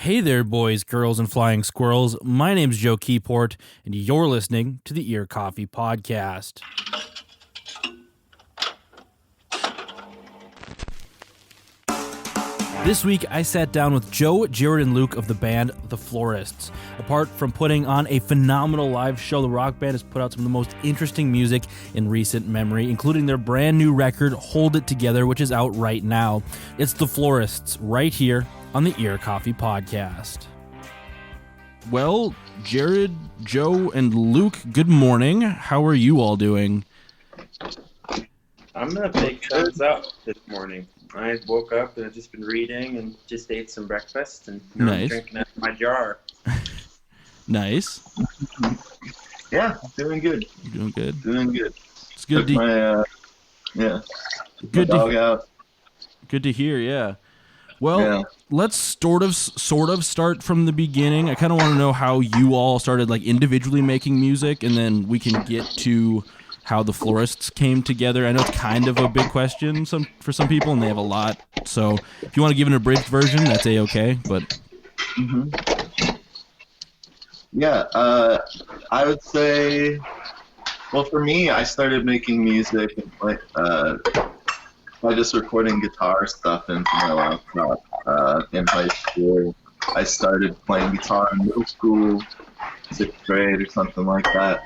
Hey there, boys, girls, and flying squirrels. My name's Joe Keyport, and you're listening to the Ear Coffee Podcast. This week, I sat down with Joe, Jared, and Luke of the band The Florists. Apart from putting on a phenomenal live show, the rock band has put out some of the most interesting music in recent memory, including their brand new record, Hold It Together, which is out right now. It's The Florists, right here on the Ear Coffee Podcast. Well, Jared, Joe, and Luke, good morning. How are you all doing? I'm gonna take thumbs up this morning. I woke up and I've just been reading and just ate some breakfast and now I'm drinking out of my jar. Nice. Yeah, doing good. Doing good. Doing good. It's good Took to good to dog out. Good to hear. Yeah. Well, let's sort of start from the beginning. I kind of want to know how you all started, like, individually making music, and then we can get to how the Florists came together. I know it's kind of a big question for some people, and they have a lot. So if you want to give an abridged version, that's A-okay. But yeah, I would say, well, for me, I started making music by just recording guitar stuff into my laptop. In high school, I started playing guitar in middle school, 6th grade or something like that.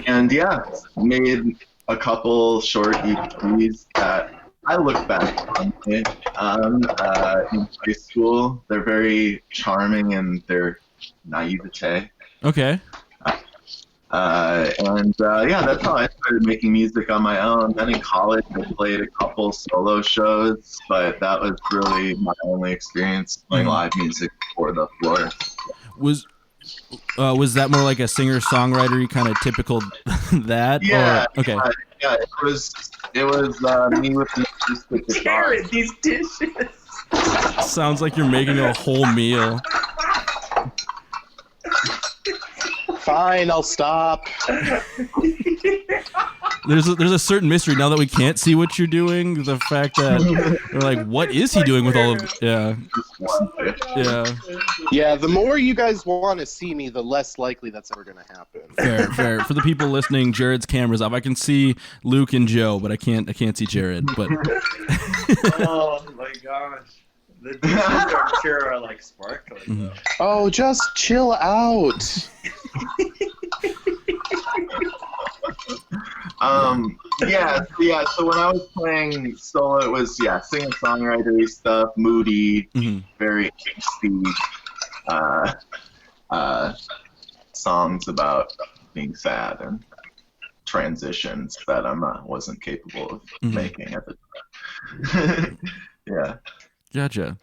And yeah, made a couple short EPs that I look back on in high school. They're very charming and they're naivete. okay. Yeah, that's how I started making music on my own. Then in college, I played a couple solo shows, but that was really my only experience playing live music for the floor. Was that more like a singer-songwriter kind of typical that? Yeah. Or, okay. Yeah, it was me with the acoustic guitar. Jared, these dishes! Sounds like you're making a whole meal. Fine, I'll stop. There's a certain mystery now that we can't see what you're doing. The fact that we're like, what is he doing with all of? Yeah. Yeah, the more you guys want to see me, the less likely that's ever going to happen. Fair. For the people listening, Jared's camera's off. I can see Luke and Joe, but I can't see Jared. But Oh my gosh. The dishes I'm sure are like sparkling though. Oh, just chill out. So when I was playing solo, it was singer-songwriter stuff, moody, very angsty, songs about being sad and transitions that I wasn't capable of making at the time. Yeah. gotcha.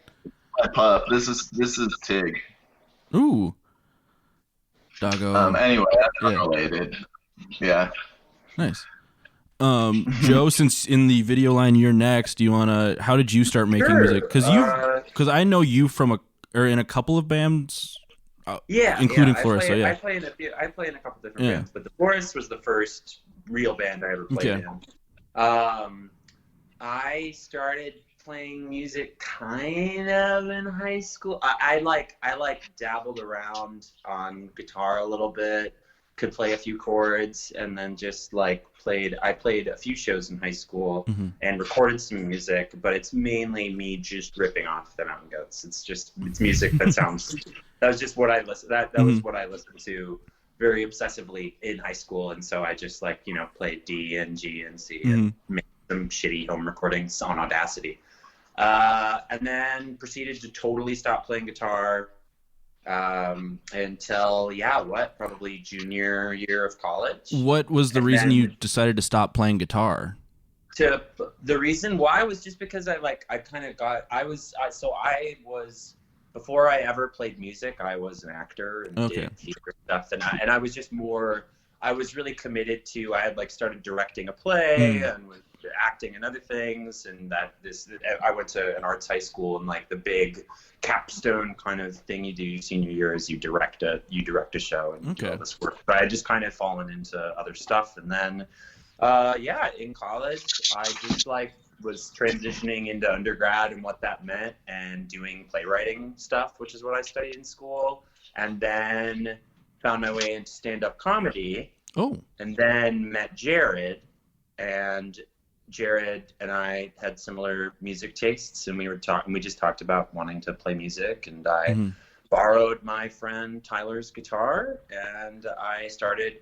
My pup. This is Tig. Ooh. Doggo. Anyway, that's unrelated. Yeah. Nice. Joe, since in the video line you're next, do you wanna? How did you start making music? Because I know you from in a couple of bands. Including Florists. I play in a couple different bands, but the Florists was the first real band I ever played in. I started playing music kind of in high school. I dabbled around on guitar a little bit. Could play a few chords and then just I played a few shows in high school and recorded some music, but it's mainly me just ripping off the Mountain Goats. It's music that sounds that was just what I listened that was what I listened to very obsessively in high school, and so I just played D and G and C and made some shitty home recordings on Audacity. And then proceeded to totally stop playing guitar until probably junior year of college. What was the reason you decided to stop playing guitar? The reason why was just because before I ever played music, I was an actor and did theater stuff, and I was just I was really committed to. I had started directing a play and was acting and other things, and I went to an arts high school, and the big capstone kind of thing you do your senior year is you direct a show and do all this work. But I just kind of fallen into other stuff, and then in college I just was transitioning into undergrad and what that meant, and doing playwriting stuff, which is what I studied in school, and then found my way into stand-up comedy. Oh. And then met Jared, and Jared and I had similar music tastes, and we just talked about wanting to play music, and I borrowed my friend Tyler's guitar, and I started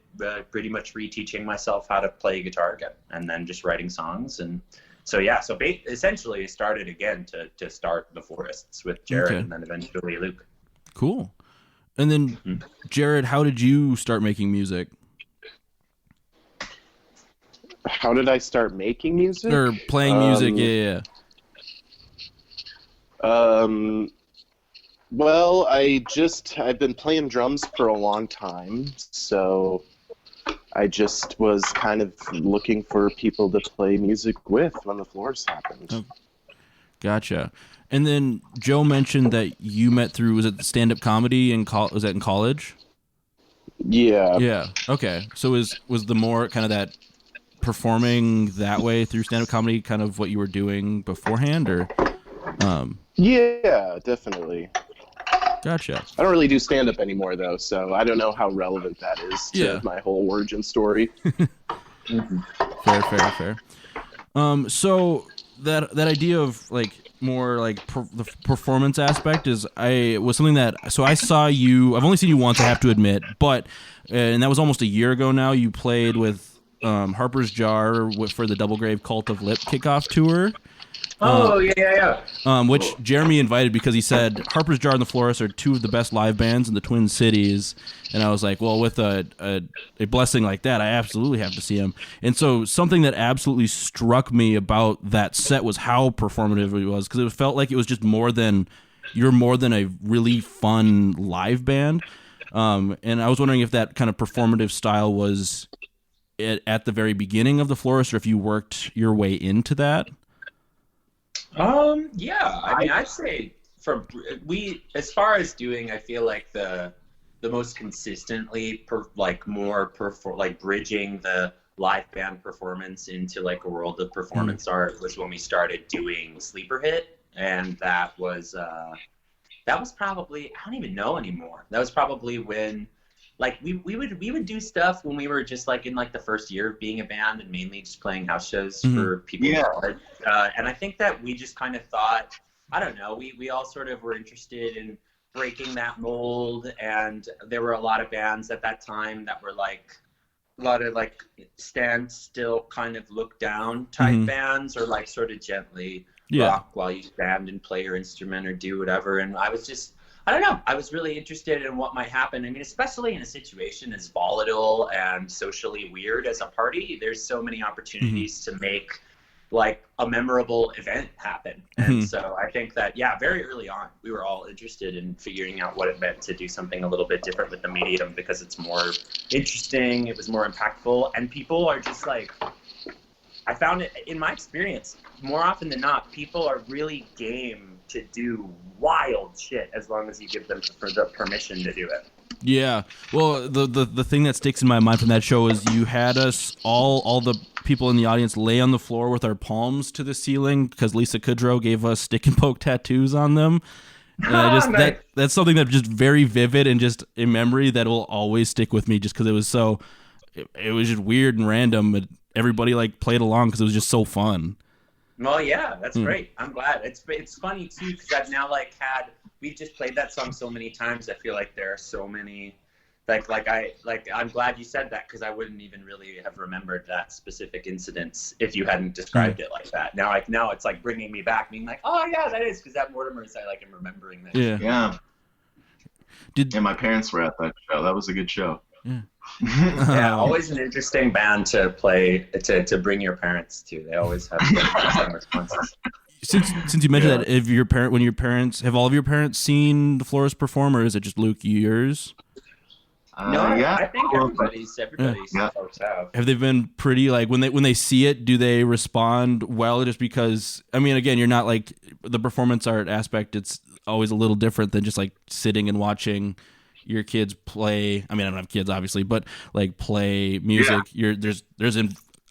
pretty much reteaching myself how to play guitar again, and then just writing songs. And so essentially it started again to start the Florists with Jared, and then eventually Luke. Cool. And then Jared, how did you start making music? How did I start making music? Or playing music, yeah. Well, I've been playing drums for a long time, so I just was kind of looking for people to play music with when the Florists happened. Oh, gotcha. And then Joe mentioned that you met through, was it stand-up comedy was that in college? Yeah. Yeah, okay. So was the more kind of that performing that way through stand-up comedy kind of what you were doing beforehand, or Yeah, definitely. Gotcha. I don't really do stand-up anymore though, so I don't know how relevant that is to my whole origin story. Fair. So that idea of like more like the performance aspect was something that, so I saw you, I've only seen you once, I have to admit, but and that was almost a year ago now. You played with Harper's Jar for the Double Grave Cult of Lip kickoff tour. Which Jeremy invited because he said Harper's Jar and the Florists are two of the best live bands in the Twin Cities, and I was like, well, with a blessing like that, I absolutely have to see him. And so something that absolutely struck me about that set was how performative it was, because it felt like it was just more than a really fun live band. And I was wondering if that kind of performative style was at the very beginning of the Florists, or if you worked your way into that. Yeah, I mean, I'd say as far as doing, I feel like the most consistently bridging the live band performance into like a world of performance art was when we started doing Sleeper Hit, and that was probably, I don't even know anymore. That was probably when like we would do stuff when we were just like in like the first year of being a band, and mainly just playing house shows for people. And I think that we just kind of thought, I don't know, we all sort of were interested in breaking that mold, and there were a lot of bands at that time that were like a lot of like stand still, kind of look down type bands, or like sort of gently rock while you stand and play your instrument or do whatever. And I don't know, I was really interested in what might happen. I mean, especially in a situation as volatile and socially weird as a party, there's so many opportunities to make like a memorable event happen. And so I think that, very early on, we were all interested in figuring out what it meant to do something a little bit different with the medium, because it's more interesting, it was more impactful, and people are just like, I found it in my experience, more often than not, people are really game to do wild shit as long as you give them the permission to do it. Yeah. Well, the thing that sticks in my mind from that show is you had us all the people in the audience lay on the floor with our palms to the ceiling because Lisa Kudrow gave us stick and poke tattoos on them. And I just nice. that's something that's just very vivid and just a memory that will always stick with me, just because it was so it was just weird and random, but everybody like played along because it was just so fun. Well, yeah, that's great. I'm glad. It's funny too, because I've now we've just played that song so many times. I feel like there are so many, I'm glad you said that, because I wouldn't even really have remembered that specific incident if you hadn't described it like that. Now it's like bringing me back, being like, oh yeah, that is, because that Mortimer's, I like him remembering that. Yeah. My parents were at that show. That was a good show. Yeah. Yeah, always an interesting band to play to bring your parents to. They always have interesting responses. Since you mentioned that, have all of your parents seen the Florists perform, or is it just Luke, yours? I think everybody's folks have. Have they been pretty, like, when they see it, do they respond well? Just because, I mean, again, you're not like the performance art aspect. It's always a little different than just like sitting and watching your kids play. I mean, I don't have kids obviously, but like play music. There's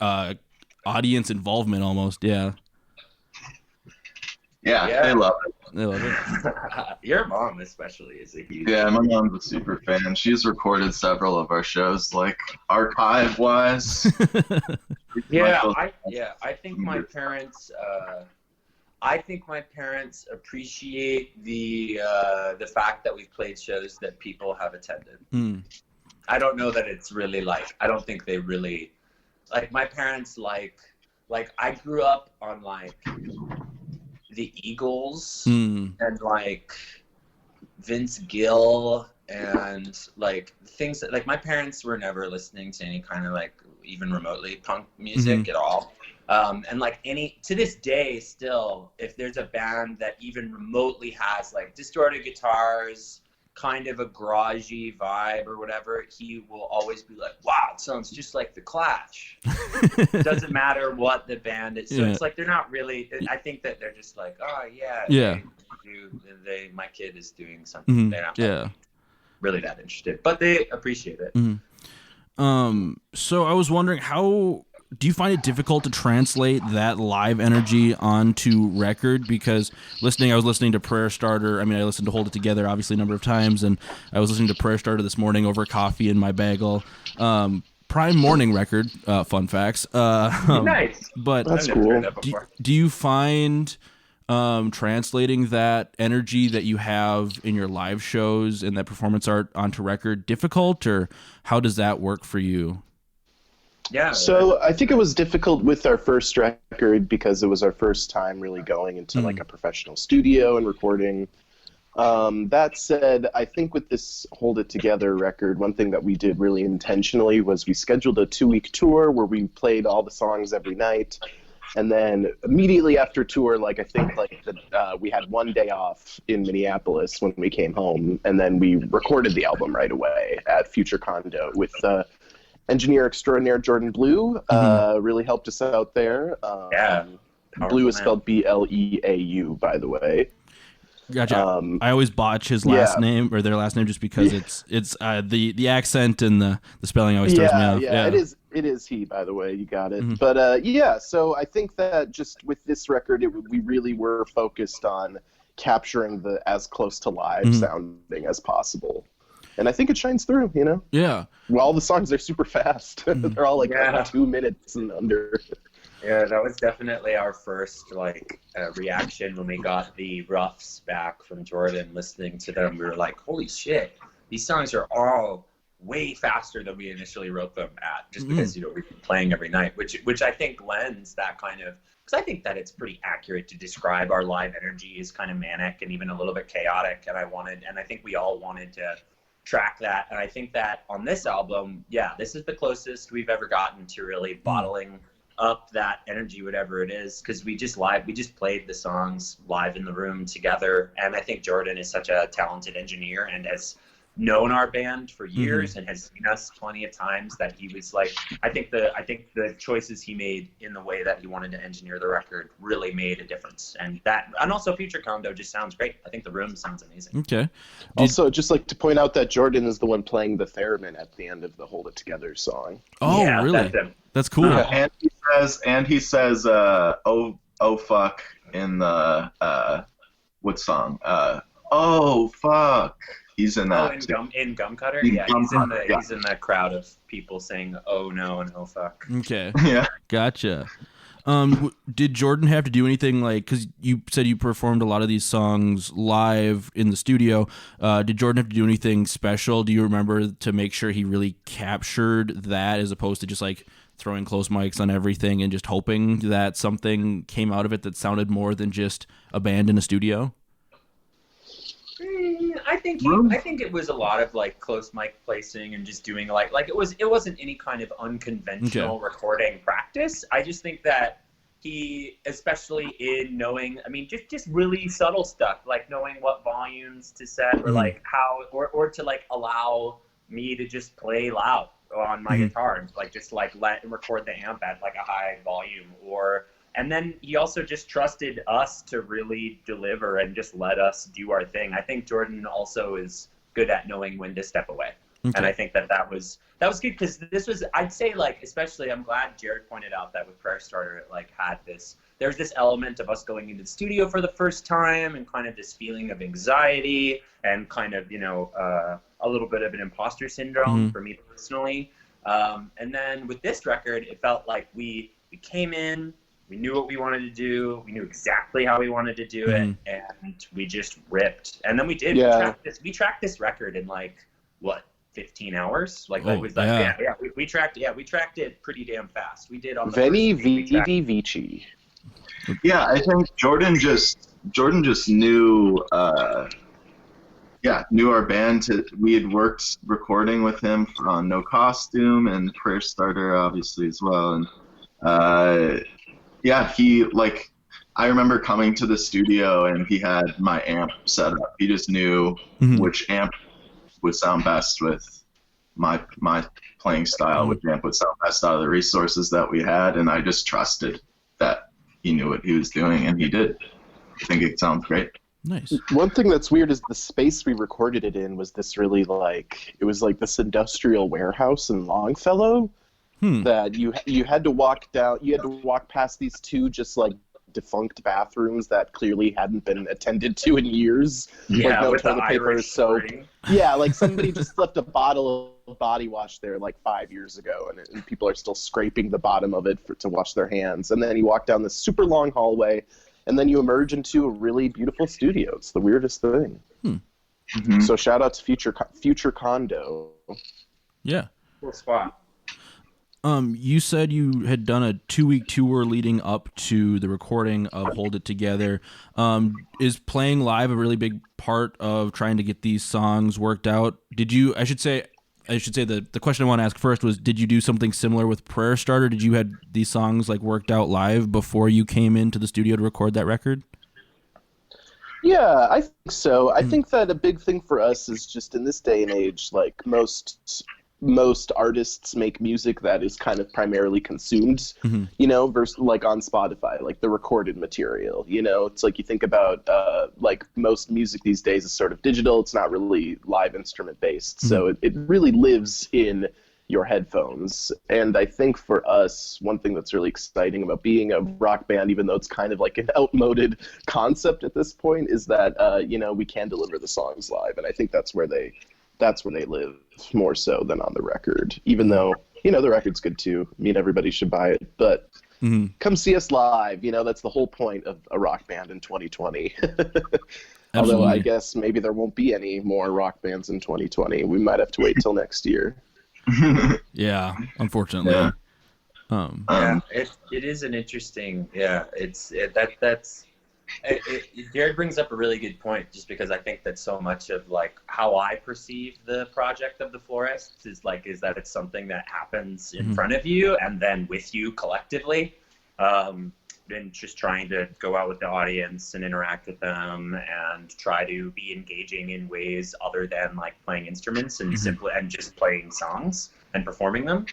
audience involvement almost. Yeah. Yeah, they love it. They love it. Your mom especially is a huge. Yeah, my mom's a super fan. She's recorded several of our shows, like archive-wise. I think my parents. I think my parents appreciate the fact that we've played shows that people have attended. Mm. I don't know that it's really like. I don't think they really like. My parents like I grew up on like the Eagles and like Vince Gill and like things that like my parents were never listening to any kind of like even remotely punk music at all. And like to this day still, if there's a band that even remotely has like distorted guitars, kind of a garagey vibe or whatever, he will always be like, wow, it sounds just like The Clash. Doesn't matter what the band is. So it's like they're not really, I think that they're just like, oh yeah. My kid is doing something. They're not like, really that interested, but they appreciate it. So I was wondering, how do you find it difficult to translate that live energy onto record? Because I was listening to Prayer Starter. I mean, I listened to Hold It Together obviously a number of times, and I was listening to Prayer Starter this morning over coffee in my bagel. Prime morning record, fun facts. Nice. But that's cool. Do you find translating that energy that you have in your live shows and that performance art onto record difficult, or how does that work for you? Yeah. So I think it was difficult with our first record because it was our first time really going into like a professional studio and recording. That said, I think with this Hold It Together record, one thing that we did really intentionally was we scheduled a 2-week tour where we played all the songs every night. And then immediately after tour, like I think like we had one day off in Minneapolis when we came home, and then we recorded the album right away at Future Condo with engineer extraordinaire Jordan Blue. Really helped us out there. Blue is spelled Bleau, by the way. Gotcha. I always botch his last name or their last name just because it's the accent and the spelling always throws me off. Yeah, it is he, by the way. You got it. But so I think that just with this record, we really were focused on capturing the as close to live sounding as possible. And I think it shines through, you know? Yeah. Well, all the songs are super fast. They're all like 2 minutes and under. Yeah, that was definitely our first reaction when we got the roughs back from Jordan. Listening to them, we were like, "Holy shit! These songs are all way faster than we initially wrote them at." Just because we've been playing every night, which I think lends that kind of, because I think that it's pretty accurate to describe our live energy as kind of manic and even a little bit chaotic. And I think we all wanted to track that. And I think that on this album, this is the closest we've ever gotten to really bottling up that energy, whatever it is, because we just played the songs live in the room together. And I think Jordan is such a talented engineer and has known our band for years and has seen us plenty of times, that he was like, I think the choices he made in the way that he wanted to engineer the record really made a difference. And also Future Condo just sounds great. I think the room sounds amazing. Okay. Also, just like to point out that Jordan is the one playing the theremin at the end of the Hold It Together song. Oh, yeah, really? That's cool. Yeah, and he says oh fuck in the what song? Oh fuck. He's in that. In Gumcutter? He's in the crowd of people saying "oh no" and "oh fuck." Okay. Yeah. Gotcha. Did Jordan have to do anything, like, because you said you performed a lot of these songs live in the studio? Did Jordan have to do anything special? Do you remember, to make sure he really captured that, as opposed to just like throwing close mics on everything and just hoping that something came out of it that sounded more than just a band in a studio? I think it was a lot of like close mic placing and just doing like it wasn't any kind of unconventional recording practice. I just think that he, especially in knowing, I mean, just really subtle stuff, like knowing what volumes to set or like how or to like allow me to just play loud on my guitar and like just like let and record the amp at like a high volume, and then he also just trusted us to really deliver and just let us do our thing. I think Jordan also is good at knowing when to step away. Okay. And I think that was good, because this was, I'd say, like, especially, I'm glad Jared pointed out that with Prayer Starter, it like had this there's this element of us going into the studio for the first time and kind of this feeling of anxiety and kind of, a little bit of an imposter syndrome for me personally. And then with this record, it felt like we came in, we knew what we wanted to do, we knew exactly how we wanted to do it, and we just ripped. And then we did. Yeah. We tracked this record in 15 hours. We tracked it pretty damn fast. We did on the Veni Vidi Vici. Yeah, I think Jordan just knew knew our band. We had worked recording with him on No Costume and Prayer Starter obviously as well, and he I remember coming to the studio and he had my amp set up. He just knew which amp would sound best with my playing style, which amp would sound best out of the resources that we had, and I just trusted that he knew what he was doing, and he did. I think it sounds great. Nice. One thing that's weird is the space we recorded it in was this really it was like this industrial warehouse in Longfellow that you had to walk down, you had to walk past these two just defunct bathrooms that clearly hadn't been attended to in years. Yeah, no with toilet the paper, Irish soap. pouring. Yeah, somebody just left a bottle of body wash there 5 years ago, and people are still scraping the bottom of it to wash their hands. And then you walk down this super long hallway, and then you emerge into a really beautiful studio. It's the weirdest thing. So shout out to Future Condo. Yeah. Cool spot. You said you had done a 2-week tour leading up to the recording of Hold It Together. Is playing live a really big part of trying to get these songs worked out? I should say the question I want to ask first was, did you do something similar with Prayer Starter? Did you had these songs worked out live before you came into the studio to record that record? Yeah, I think so. I think that a big thing for us is just in this day and age, most artists make music that is kind of primarily consumed, versus on Spotify, the recorded material. It's you think about most music these days is sort of digital. It's not really live instrument based, so it really lives in your headphones. And I think for us, one thing that's really exciting about being a rock band, even though it's kind of an outmoded concept at this point, is that we can deliver the songs live, and I think that's where they live more so than on the record, even though, the record's good too. I mean, everybody should buy it, but come see us live. That's the whole point of a rock band in 2020. Although I guess maybe there won't be any more rock bands in 2020. We might have to wait till next year. Yeah, unfortunately. Yeah. It is an interesting, Jared brings up a really good point, just because I think that so much of how I perceive the project of the Florists is that it's something that happens in front of you and then with you collectively, and just trying to go out with the audience and interact with them and try to be engaging in ways other than playing instruments and just playing songs and performing them.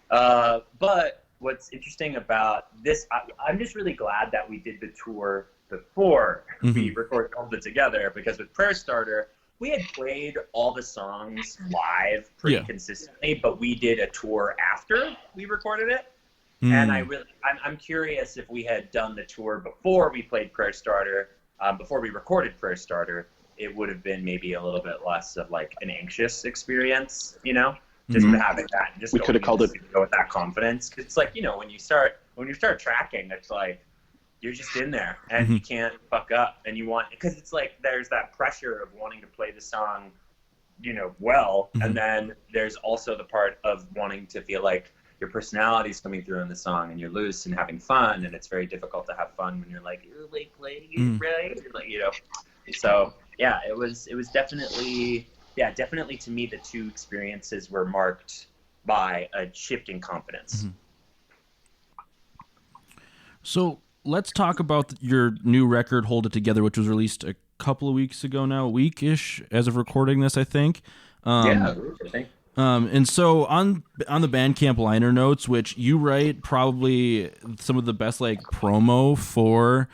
But what's interesting about this, I'm just really glad that we did the tour before we recorded Hold It Together, because with Prayer Starter, we had played all the songs live pretty consistently, but we did a tour after we recorded it. And I'm curious if we had done the tour before we played Prayer Starter, before we recorded Prayer Starter, it would have been maybe a little bit less of an anxious experience, just having that. Just we could have called it with that confidence. 'Cause it's when you start tracking, it's you're just in there and you can't fuck up, and you want, because it's there's that pressure of wanting to play the song, well, and then there's also the part of wanting to feel your personality's coming through in the song and you're loose and having fun, and it's very difficult to have fun when you're playing it, right? So yeah, it was definitely to me the two experiences were marked by a shift in confidence. So let's talk about your new record, Hold It Together, which was released a couple of weeks ago now, a week-ish as of recording this, I think. I think. And so on the Bandcamp liner notes, which you write probably some of the best promo for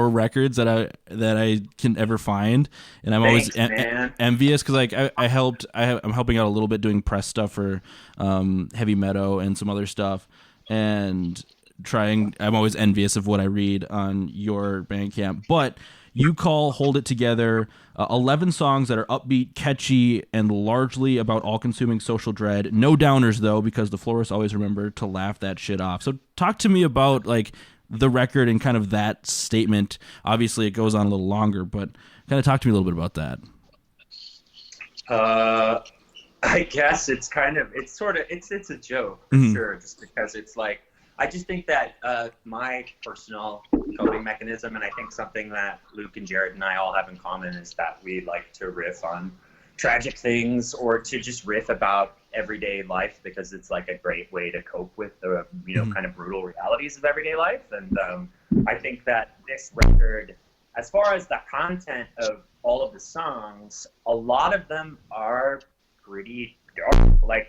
records that I can ever find, and I'm always envious because I'm helping out a little bit doing press stuff for Heavy Meadow and some other stuff, and I'm always envious of what I read on your Bandcamp, but you call Hold It Together 11 songs that are upbeat, catchy, and largely about all-consuming social dread. No downers, though, because the Florists always remember to laugh that shit off. So talk to me about like the record and kind of that statement. Obviously, it goes on a little longer, but kind of talk to me a little bit about that. I guess it's a joke for sure, just because it's like, I just think that my personal coping mechanism, and I think something that Luke and Jared and I all have in common, is that we like to riff on tragic things or to just riff about everyday life, because it's like a great way to cope with the kind of brutal realities of everyday life. And I think that this record, as far as the content of all of the songs, a lot of them are pretty dark, like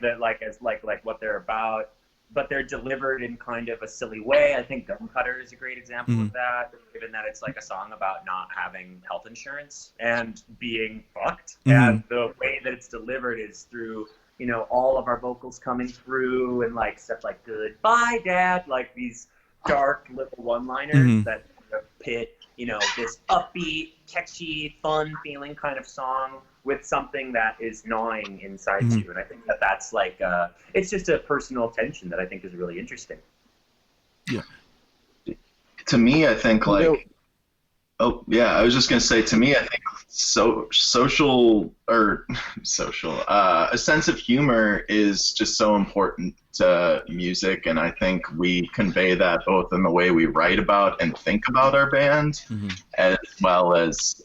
what they're about, but they're delivered in kind of a silly way. I think Gun Cutter is a great example of that, given that it's like a song about not having health insurance and being fucked. And the way that it's delivered is through, all of our vocals coming through and like stuff like "Goodbye, Dad," like these dark little one-liners that pit, this upbeat, catchy, fun feeling kind of song with something that is gnawing inside you. And I think that that's like, it's just a personal tension that I think is really interesting. Yeah. To me, I think like, I was just going to say, to me, I think a sense of humor is just so important to music. And I think we convey that both in the way we write about and think about our band, as well as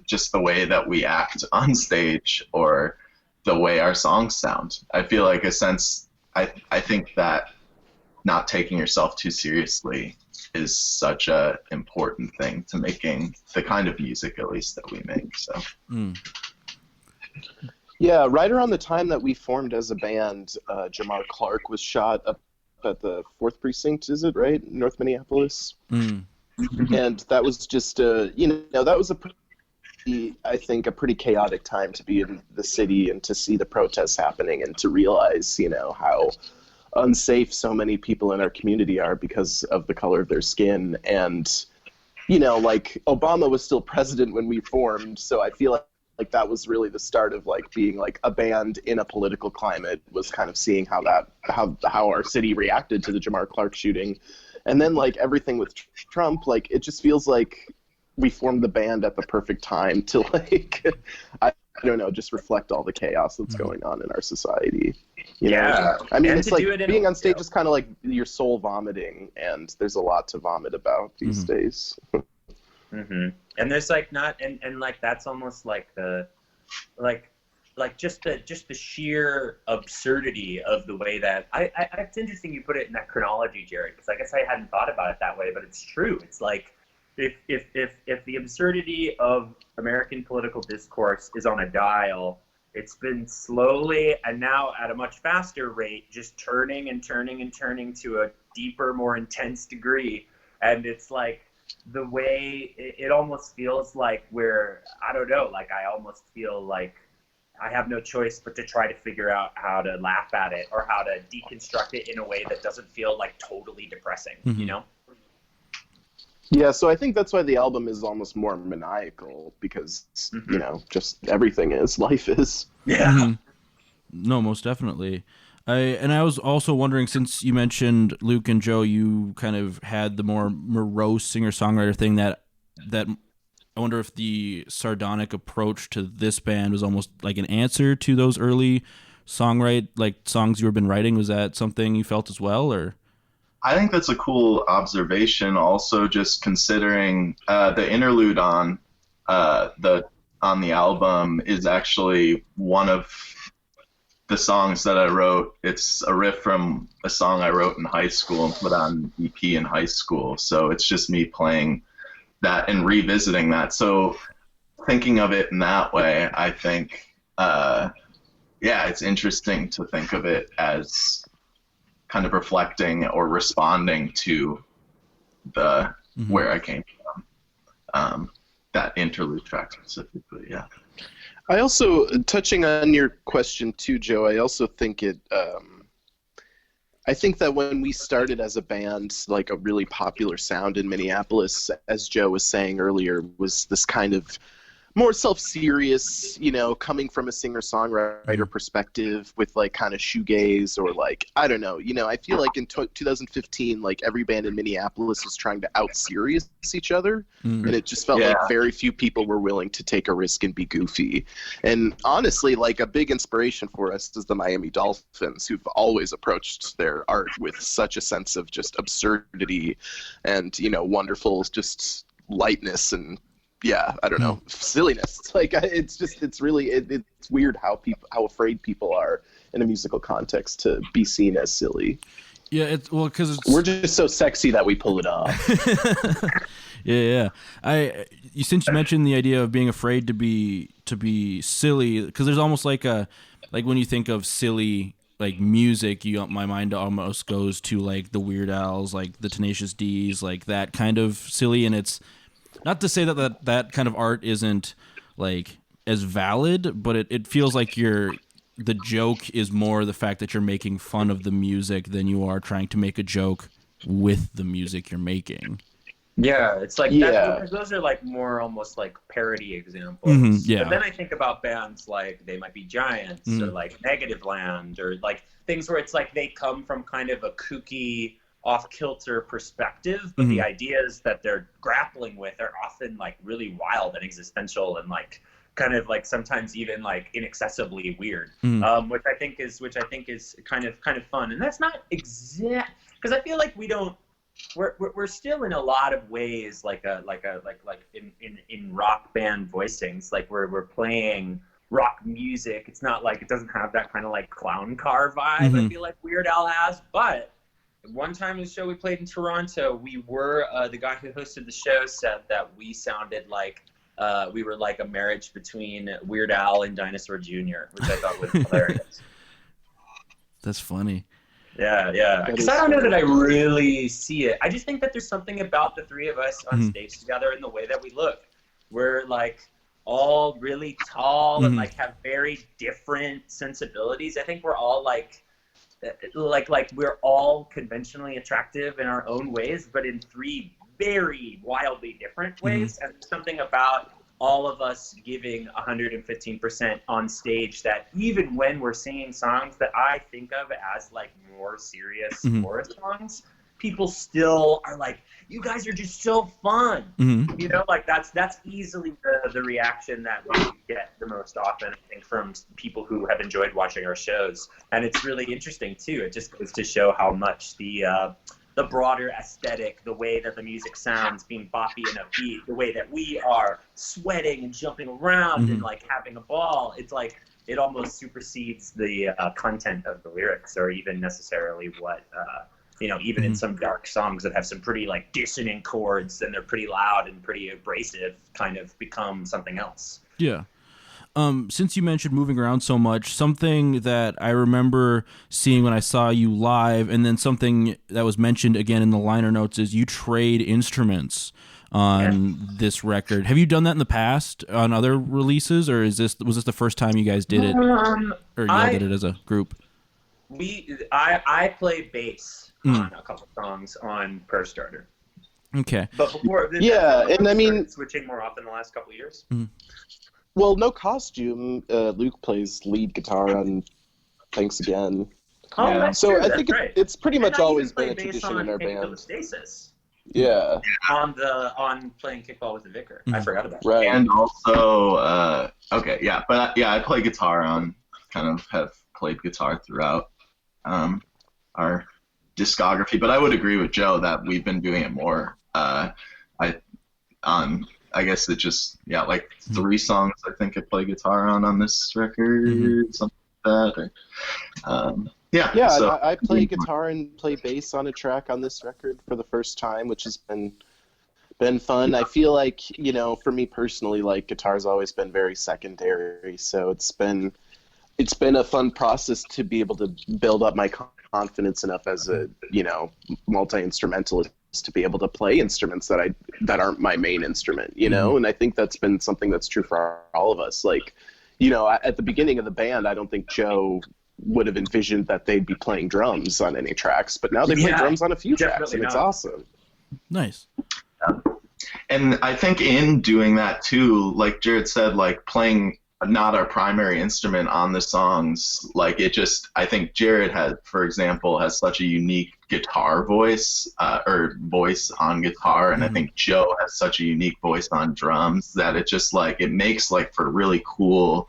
just the way that we act on stage or the way our songs sound. I feel like I think that not taking yourself too seriously is such a important thing to making the kind of music, at least, that we make. So yeah, right around the time that we formed as a band, Jamar Clark was shot up at the 4th Precinct, is it right? North Minneapolis. And that was just that was I think a pretty chaotic time to be in the city and to see the protests happening and to realize, how unsafe so many people in our community are because of the color of their skin. And, like Obama was still president when we formed. So I feel like that was really the start of like being like a band in a political climate, was kind of seeing how our city reacted to the Jamar Clark shooting. And then like everything with Trump, like it just feels like we formed the band at the perfect time to like, I don't know, just reflect all the chaos that's going on in our society. You know? I mean, it's like being on stage is kind of like your soul vomiting, and there's a lot to vomit about these days. And there's like and like that's almost like the just the sheer absurdity of the way that it's interesting you put it in that chronology, Jared, because I guess I hadn't thought about it that way, but it's true. It's like if the absurdity of American political discourse is on a dial, it's been slowly and now at a much faster rate just turning and turning and turning to a deeper, more intense degree. And it's like the way it almost feels like I almost feel like I have no choice but to try to figure out how to laugh at it or how to deconstruct it in a way that doesn't feel like totally depressing, Yeah, so I think that's why the album is almost more maniacal, because, just everything is, life is. Yeah. No, most definitely. I was also wondering, since you mentioned Luke and Joe, you kind of had the more morose singer-songwriter thing that I wonder if the sardonic approach to this band was almost like an answer to those early songs you were been writing. Was that something you felt as well, or? I think that's a cool observation. Also, just considering the interlude on the album is actually one of the songs that I wrote. It's a riff from a song I wrote in high school and put on EP in high school. So it's just me playing that and revisiting that. So thinking of it in that way, I think, it's interesting to think of it as kind of reflecting or responding to the where I came from. That interlude track specifically, yeah. I also, touching on your question too, Joe, I also think it I think that when we started as a band, like a really popular sound in Minneapolis, as Joe was saying earlier, was this kind of more self-serious, you know, coming from a singer-songwriter perspective with like kind of shoegaze or like, I don't know, you know, I feel like in 2015, like every band in Minneapolis was trying to out-serious each other, and it just felt like very few people were willing to take a risk and be goofy. And honestly, like a big inspiration for us is the Miami Dolphins, who've always approached their art with such a sense of just absurdity and, you know, wonderful just lightness and I don't know, silliness. Like it's really it's weird how afraid people are in a musical context to be seen as silly. Yeah, because we're just so sexy that we pull it off. Yeah. Since you mentioned the idea of being afraid to be silly, because there's almost like when you think of silly like music, my mind almost goes to like the Weird Al's, like the Tenacious D's, like that kind of silly, and it's. Not to say that kind of art isn't like as valid, but it feels like the joke is more the fact that you're making fun of the music than you are trying to make a joke with the music you're making. Yeah, it's like that, those are like more almost like parody examples. But then I think about bands like They Might Be Giants or like Negativland or like things where it's like they come from kind of a kooky, off-kilter perspective, but the ideas that they're grappling with are often like really wild and existential and like kind of like sometimes even like inaccessibly weird, which I think is kind of fun. And that's not exact, because I feel like we're still in a lot of ways like in rock band voicings, like we're playing rock music. It's not like it doesn't have that kind of like clown car vibe I feel like Weird Al has, but one time in the show we played in Toronto, we were the guy who hosted the show said that we sounded like we were like a marriage between Weird Al and Dinosaur Jr., which I thought was hilarious. That's funny. Yeah. Because I don't know that I really see it. I just think that there's something about the three of us on stage together in the way that we look. We're like all really tall and like have very different sensibilities. I think we're all like we're all conventionally attractive in our own ways, but in three very wildly different ways. And there's something about all of us giving 115% on stage that even when we're singing songs that I think of as like more serious chorus songs, people still are like, you guys are just so fun. You know, like that's easily the reaction that we get the most often, I think, from people who have enjoyed watching our shows. And it's really interesting too. It just goes to show how much the broader aesthetic, the way that the music sounds, being boppy and upbeat, the way that we are sweating and jumping around and like having a ball, it's like it almost supersedes the content of the lyrics or even necessarily what you know, even in some dark songs that have some pretty like dissonant chords and they're pretty loud and pretty abrasive, kind of become something else. Yeah. Since you mentioned moving around so much, something that I remember seeing when I saw you live, and then something that was mentioned again in the liner notes, is you trade instruments on this record. Have you done that in the past on other releases, or was this the first time you guys did it, or y'all did it as a group? I play bass on a couple songs on Prayer Starter. Okay. But before, and I mean, switching more often the last couple of years. Well, No Costume, Luke plays lead guitar on Thanks Again. Oh, yeah. That's so true. I think it's pretty much always been a bass tradition in our band. Stasis. Yeah. On playing Kickball with the Vicar. I forgot about that. Right. And also, I play guitar on, kind of have played guitar throughout our discography, but I would agree with Joe that we've been doing it more. I guess it just like 3 songs I think I play guitar on this record, something like that. So I play guitar and play bass on a track on this record for the first time, which has been fun. I feel like, you know, for me personally, like guitar's always been very secondary, so it's been a fun process to be able to build up my confidence enough as a, you know, multi-instrumentalist to be able to play instruments that aren't my main instrument, you know? And I think that's been something that's true for all of us. Like, you know, at the beginning of the band, I don't think Joe would have envisioned that they'd be playing drums on any tracks, but now they play drums on a few tracks, and it's awesome. Nice. And I think in doing that too, like Jared said, like playing not our primary instrument on the songs, like it just, I think Jared has, for example, has such a unique guitar voice, or voice on guitar, and I think Joe has such a unique voice on drums that it just like, it makes like for really cool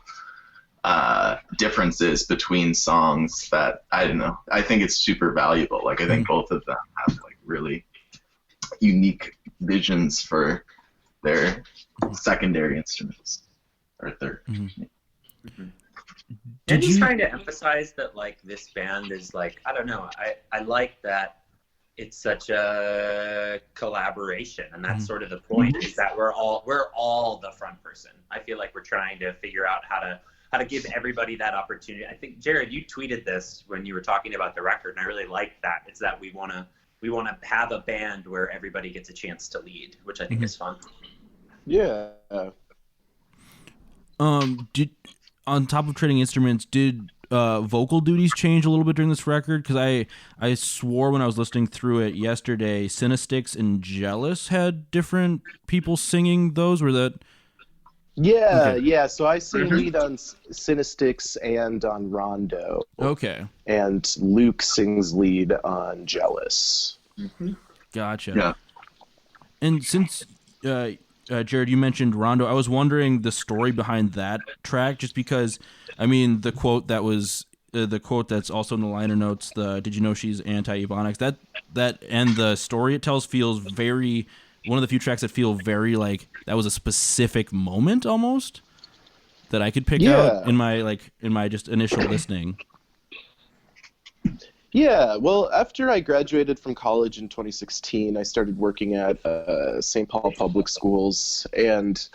differences between songs that, I don't know, I think it's super valuable. Like I think both of them have like really unique visions for their secondary instruments. Or third. And he's trying to emphasize that like this band is like, I don't know, I like that it's such a collaboration, and that's sort of the point, is that we're all the front person. I feel like we're trying to figure out how to give everybody that opportunity. I think Jared, you tweeted this when you were talking about the record, and I really like that. It's that we want to have a band where everybody gets a chance to lead, which I think is fun. Yeah. Did, on top of trading instruments, did vocal duties change a little bit during this record? Because I swore when I was listening through it yesterday, Cinestics and Jealous had different people singing those. Were that? Yeah, okay. Yeah. So I sing lead on Cinestics and on Rondo. Okay. And Luke sings lead on Jealous. Gotcha. Yeah. And since Jared, you mentioned Rondo, I was wondering the story behind that track, just because, I mean, the quote that was the quote that's also in the liner notes, the "Did you know she's anti-Ebonics?" That and the story it tells feels very, one of the few tracks that feel very like that was a specific moment almost that I could pick out in my just initial listening. Yeah, well, after I graduated from college in 2016, I started working at St. Paul Public Schools, and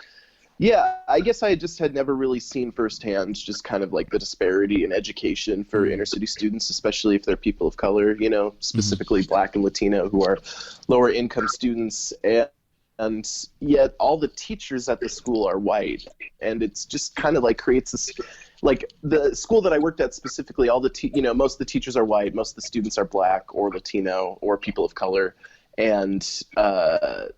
yeah, I guess I just had never really seen firsthand just kind of like the disparity in education for inner city students, especially if they're people of color, you know, specifically Black and Latino, who are lower income students, and yet all the teachers at the school are white, and it's just kind of like creates this. Like the school that I worked at specifically, all the most of the teachers are white, most of the students are Black or Latino or people of color, and the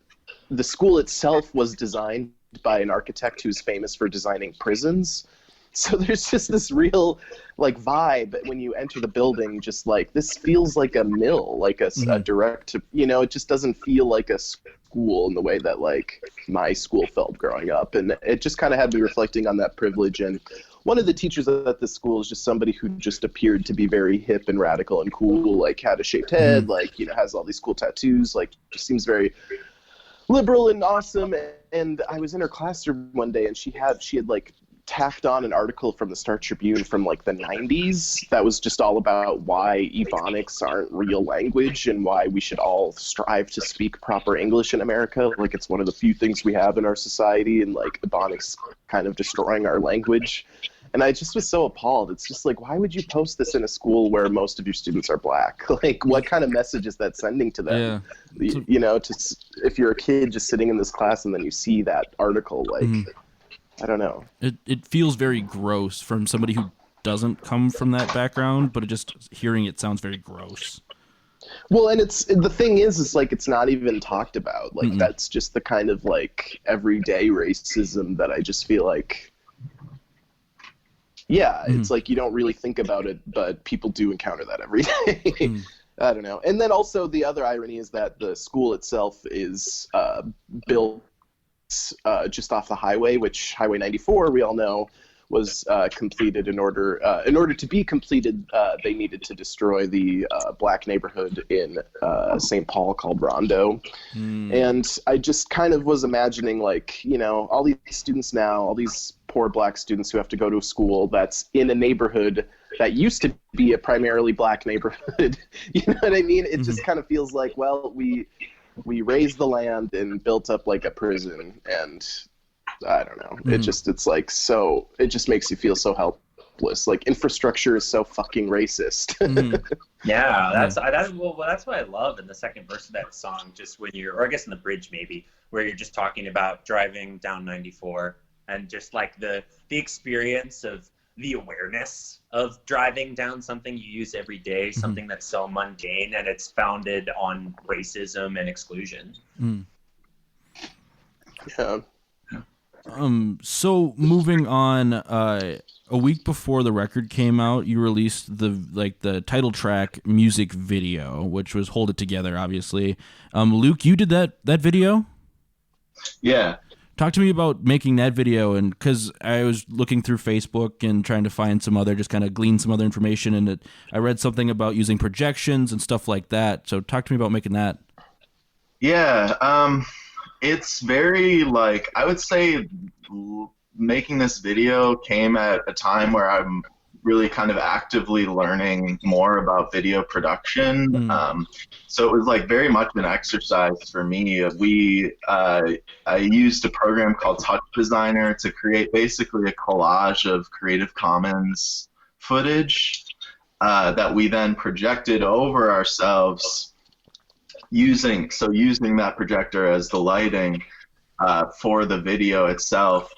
school itself was designed by an architect who's famous for designing prisons. So there's just this real like vibe when you enter the building, just like this feels like a mill, like a direct, it just doesn't feel like a school in the way that like my school felt growing up, and it just kind of had me reflecting on that privilege. And one of the teachers at this school is just somebody who just appeared to be very hip and radical and cool, like had a shaped head, like, has all these cool tattoos, like just seems very liberal and awesome. And I was in her classroom one day, and she had like tacked on an article from the Star Tribune from like the 90s that was just all about why Ebonics aren't real language and why we should all strive to speak proper English in America. Like it's one of the few things we have in our society, and like Ebonics kind of destroying our language. And I just was so appalled. It's just like, why would you post this in a school where most of your students are Black? Like, what kind of message is that sending to them? Yeah. If you're a kid just sitting in this class and then you see that article, like, I don't know. It feels very gross from somebody who doesn't come from that background, but just hearing it sounds very gross. Well, and the thing is like it's not even talked about. Like that's just the kind of like everyday racism that I just feel like. Yeah, it's like you don't really think about it, but people do encounter that every day. I don't know. And then also the other irony is that the school itself is built just off the highway, which Highway 94, we all know, was completed in order to be completed. They needed to destroy the Black neighborhood in St. Paul called Rondo. And I just kind of was imagining like, all these students now, all these poor Black students who have to go to a school that's in a neighborhood that used to be a primarily Black neighborhood. You know what I mean? It just kind of feels like, well, we raised the land and built up like a prison, and I don't know. It just makes you feel so helpless. Like infrastructure is so fucking racist. Yeah, that's what I love in the second verse of that song. Just when or I guess in the bridge maybe, where you're just talking about driving down 94 and just like the experience of the awareness of driving down something you use every day, something that's so mundane, and it's founded on racism and exclusion. Yeah. So moving on, a week before the record came out, you released the title track music video, which was Hold It Together, obviously. Luke, you did that video? Yeah. Talk to me about making that video, and because I was looking through Facebook and trying to find some other, just kind of glean some other information, and I read something about using projections and stuff like that. So talk to me about making that. Yeah, it's very, like, I would say making this video came at a time where I'm really kind of actively learning more about video production. So it was like very much an exercise for me. I used a program called Touch Designer to create basically a collage of Creative Commons footage that we then projected over ourselves using that projector as the lighting for the video itself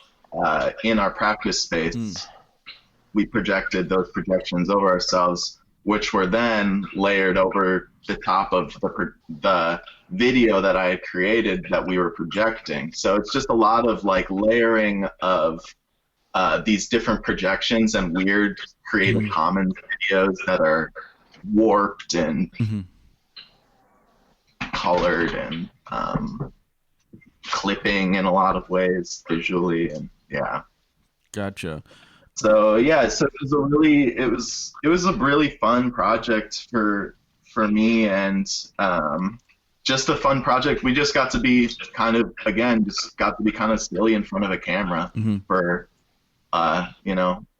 in our practice space. We projected those projections over ourselves, which were then layered over the top of the video that I had created that we were projecting. So it's just a lot of like layering of these different projections and weird Creative Commons videos that are warped and colored and clipping in a lot of ways visually, and yeah. Gotcha. So yeah, so it was a really fun project for me, and just a fun project. We just got to be kind of silly in front of a camera for an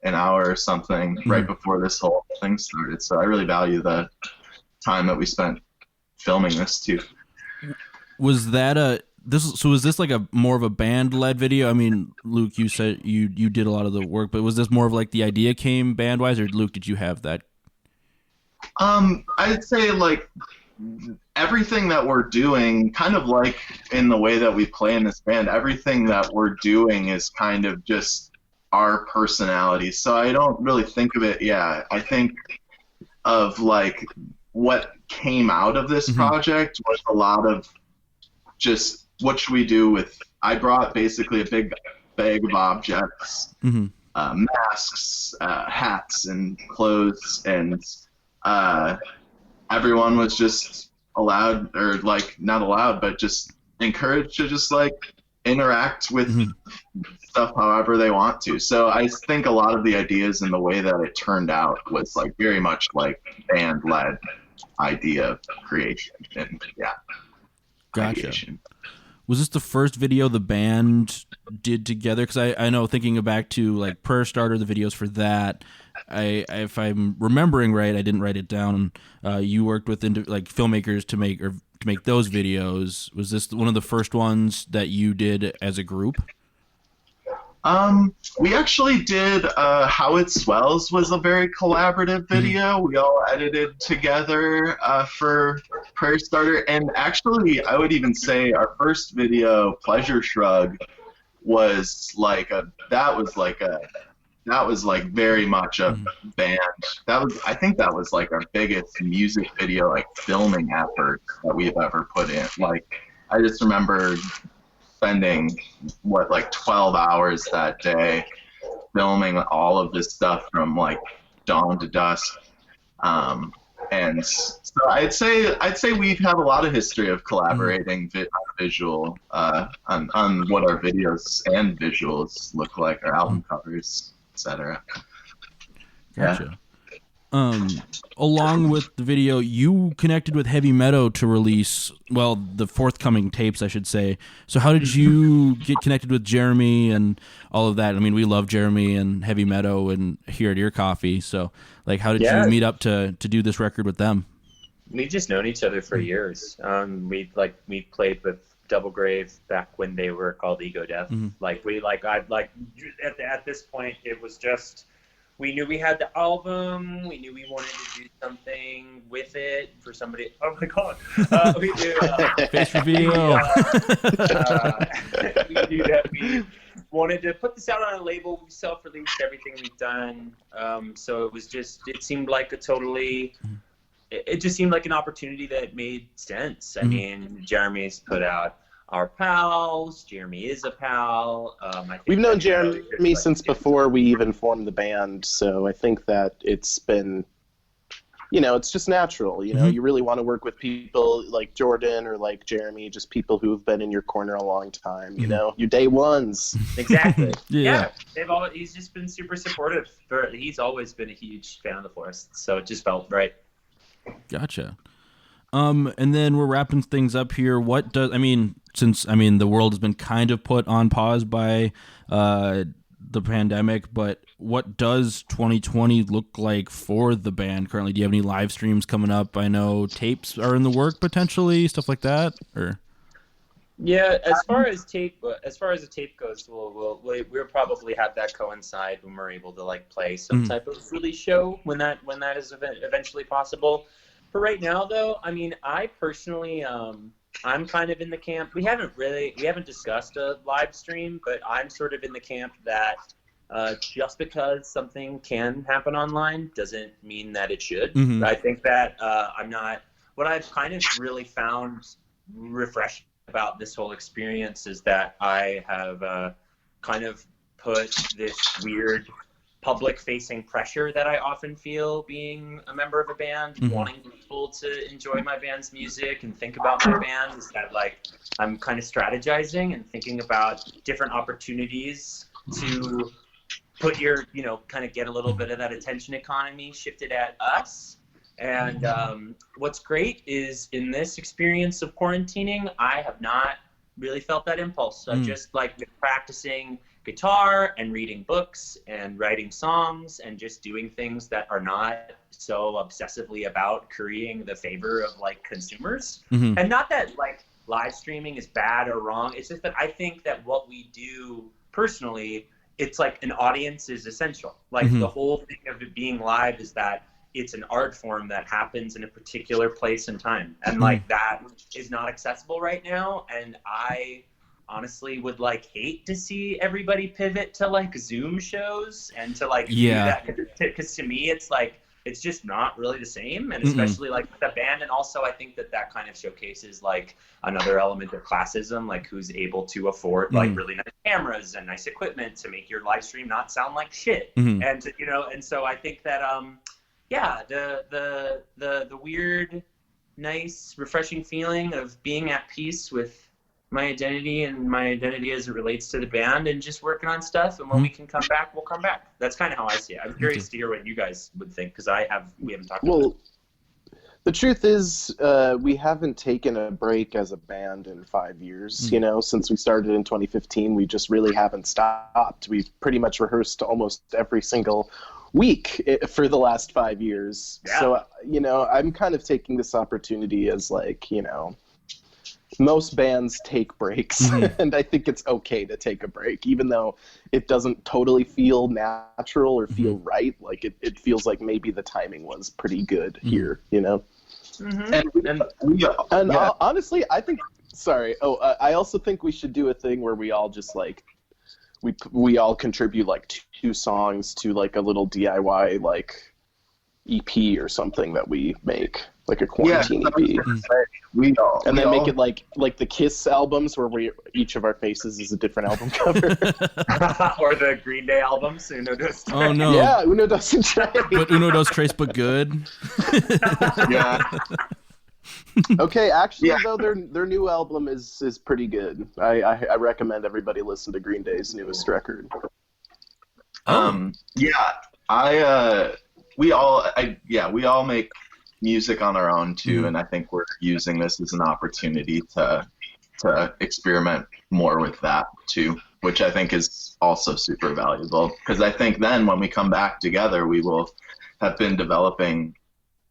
hour or something right before this whole thing started. So I really value the time that we spent filming this too. Was that was this like a more of a band-led video? I mean, Luke, you said you did a lot of the work, but was this more of like the idea came band-wise, or Luke, did you have that? I'd say like everything that we're doing, kind of like in the way that we play in this band, everything that we're doing is kind of just our personality. So I don't really think of it. Yeah, I think of like what came out of this project was a lot of just what should we do with. I brought basically a big bag of objects, masks, hats, and clothes, and everyone was just allowed, or like not allowed, but just encouraged to just like interact with stuff however they want to. So I think a lot of the ideas and the way that it turned out was like very much like band-led idea creation, and yeah. Gotcha. Ideation. Was this the first video the band did together? Because I know, thinking back to like Prayer Starter, the videos for that, if I'm remembering right, I didn't write it down. You worked with like filmmakers to make those videos. Was this one of the first ones that you did as a group? We actually did How It Swells was a very collaborative video. We all edited together for Prayer Starter, and actually I would even say our first video, Pleasure Shrug, was like very much a band. I think that was like our biggest music video like filming effort that we've ever put in. Like I just remember spending 12 hours that day filming all of this stuff from like dawn to dusk, and so I'd say we've had a lot of history of collaborating visual on what our videos and visuals look like, our album covers, etc. Gotcha. Yeah. Along with the video, you connected with Heavy Meadow to release, well, the forthcoming tapes, I should say. So how did you get connected with Jeremy and all of that? I mean, we love Jeremy and Heavy Meadow and here at Ear Coffee. So, like, how did you meet up to do this record with them? We've just known each other for years. We played with Double Grave back when they were called Ego Death. At this point, it was just we knew we had the album. We knew we wanted to do something with it for somebody. Oh my god! We knew, face reveal. we knew that we wanted to put this out on a label. We self-released everything we've done. So it seemed like it just seemed like an opportunity that made sense. I mean, Jeremy's put out Our Pals. Jeremy is a pal. We've known Jeremy since before we even formed the band, so I think that it's been, it's just natural. You really want to work with people like Jordan or like Jeremy, just people who've been in your corner a long time. Your day ones. Exactly. Yeah. He's just been super supportive. He's always been a huge fan of the Florists, so it just felt right. Gotcha. And then we're wrapping things up here. Since the world has been kind of put on pause by the pandemic, but what does 2020 look like for the band currently? Do you have any live streams coming up? I know tapes are in the work potentially, stuff like that, or? Yeah, as far as the tape goes, we'll probably have that coincide when we're able to play some type of release show when that is eventually possible. For right now, though, I personally, I'm kind of in the camp. We haven't discussed a live stream, but I'm sort of in the camp that just because something can happen online doesn't mean that it should. Mm-hmm. I think that what I've kind of really found refreshing about this whole experience is that I have kind of put this weird public-facing pressure that I often feel being a member of a band, wanting people to enjoy my band's music and think about my band, is that I'm kind of strategizing and thinking about different opportunities to put kind of get a little bit of that attention economy shifted at us. And what's great is in this experience of quarantining, I have not really felt that impulse. I've just been practicing guitar and reading books and writing songs and just doing things that are not so obsessively about currying the favor of consumers. And not that live streaming is bad or wrong. It's just that I think that what we do personally, it's an audience is essential. The whole thing of it being live is that it's an art form that happens in a particular place and time. And that is not accessible right now. And I honestly would hate to see everybody pivot to Zoom shows and to do that, because to me it's just not really the same, and especially with the band. And also I think that kind of showcases another element of classism, who's able to afford really nice cameras and nice equipment to make your live stream not sound like shit. And and so I think that the weird, nice, refreshing feeling of being at peace with my identity and my identity as it relates to the band and just working on stuff. And when we can come back, we'll come back. That's kind of how I see it. I'm curious to hear what you guys would think, because we haven't talked about it. The truth is, we haven't taken a break as a band in 5 years. Since we started in 2015, we just really haven't stopped. We've pretty much rehearsed almost every single week for the last 5 years. Yeah. So, I'm kind of taking this opportunity as most bands take breaks, and I think it's okay to take a break, even though it doesn't totally feel natural or feel right. It feels like maybe the timing was pretty good here, And honestly, I think. Sorry. I also think we should do a thing where we all just we all contribute 2 songs to a little DIY EP or something that we make, a quarantine EP. And then make it like the Kiss albums, where each of our faces is a different album cover. Or the Green Day albums, Uno Dos Tres. Oh no. Yeah, Uno Dos Tres. But Uno Dos Tres, but good. Yeah. Okay, actually though, their new album is pretty good. I recommend everybody listen to Green Day's newest record. We all make music on our own too, and I think we're using this as an opportunity to experiment more with that too, which I think is also super valuable, because I think then when we come back together, we will have been developing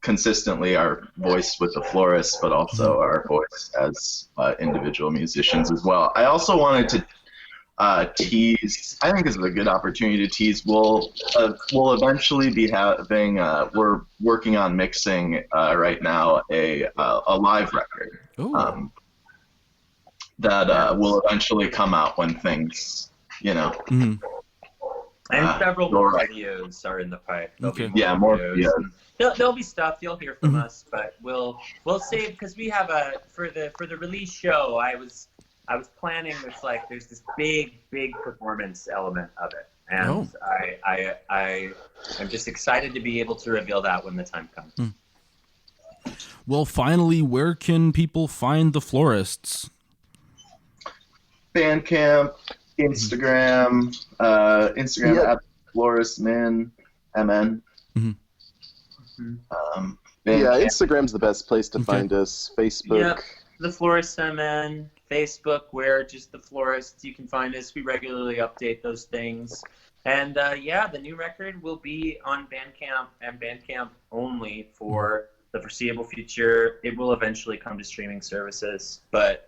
consistently our voice with the Florists, but also our voice as individual musicians as well. I also wanted to tease. I think this is a good opportunity to tease. We'll eventually be having. We're working on mixing right now a live record that will eventually come out when things, And several more videos are in the pipe. More videos. There'll be stuff you'll hear from us, but we'll save, because we have for the release show. I was planning there's this big performance element of it, and I'm just excited to be able to reveal that when the time comes. Well, finally, where can people find the Florists? Bandcamp, Instagram, at FloristMN, MN. Instagram's the best place to find us. Facebook. Yep. The Florists MN, Facebook, where just the Florists. You can find us. We regularly update those things. And the new record will be on Bandcamp and Bandcamp only for the foreseeable future. It will eventually come to streaming services, but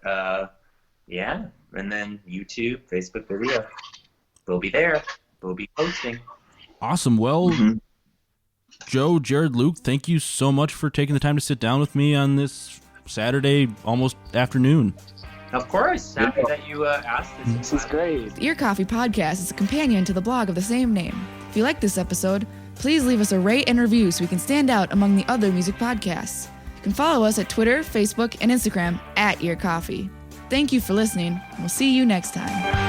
and then YouTube, Facebook video. We'll be there. We'll be posting. Awesome. Well, Joe, Jared, Luke, thank you so much for taking the time to sit down with me on this Saturday, almost afternoon. Of course. Happy that you asked this. This is great. The Ear Coffee Podcast is a companion to the blog of the same name. If you like this episode, please leave us a rate and review so we can stand out among the other music podcasts. You can follow us at Twitter, Facebook, and Instagram @Ear Coffee. Thank you for listening, and we'll see you next time.